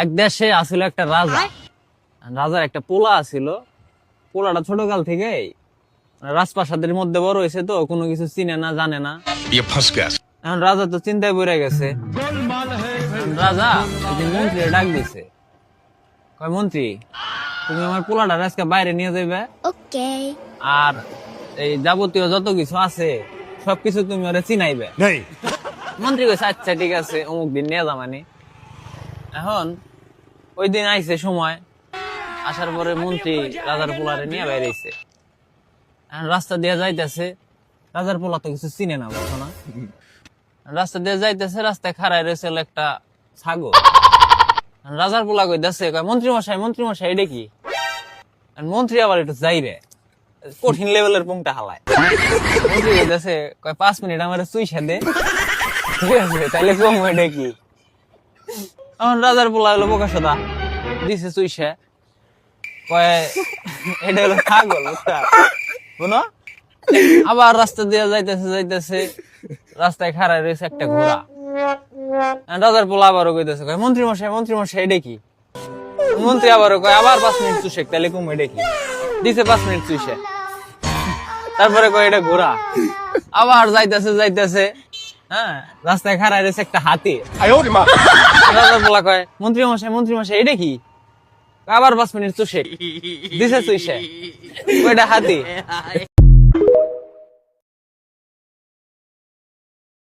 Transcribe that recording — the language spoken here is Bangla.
এক দেশে আসলে একটা রাজা, রাজার একটা পোলা আছিল। পোলাটা ছোটকাল থেকে রাজপ্রাসাদের মধ্যে বড় হয়েছে, তো কোনো কিছু চিনে না জানে না। এখন রাজা তো চিন্তায় পড়ে গেছে। এখন রাজা একদিন মন্ত্রী ডাক দিছে, কয় মন্ত্রী তুমি আমার পোলাটা আজকে বাইরে নিয়ে যাবে, আর এই যাবতীয় যত কিছু আছে সবকিছু তুমি ওরা চিনাইবে। মন্ত্রী কইছে আচ্ছা ঠিক আছে, অমুক দিন নিয়ে যাবানি। এখন ওই দিন আইছে সময়, আসার পরে মন্ত্রী রাজার পোলারে নিয়ে বেরিয়েছে। এখন রাস্তা দিয়ে যাইতেছে, রাজার পোলা তো কিছু চিনে না, বুঝছো না। রাস্তা দিয়ে যাইতেছে, রাস্তায় খাড়ায় রয়েছে একটা ছাগল। রাজার পোলা কইতাছে, কয় মন্ত্রী মশাই এটা কি? মন্ত্রী আবার একটু যাই রে, কঠিন লেভেলের পুংটা হালায়। মন্ত্রী কইতাছে, কয় 5 মিনিট আমার চুইসা দে। ঠিক আছে তাইলে কম এটা কি? এখন রাজার পোলা হলো বোকা সোদা, দিছে চুইসা, কয় এটা হলো ছাগল, বুঝতা বুনো। আবার রাস্তা দিয়ে যাইতেছে, রাস্তায় খাড়ায় রয়েছে একটা ঘোড়া। রাজার পোলা আবারও কইতেছে, কয় মন্ত্রী মশাই এটা কি? মন্ত্রী আবারও কয় আবার 5 মিনিট চুষে, তাহলে কম এটা কি? দিছে 5 মিনিট চুষে। তারপরে কয় এটা ঘোড়া। আবার যাইতেছে, হ্যাঁ রাস্তায় খাড়ায় রয়েছে একটা হাতি। রাজার পোলা কয় মন্ত্রী মশাই এটা কি? আবার 5 মিনিট চুষে, দিছে চুষে, কয়টা হাতি।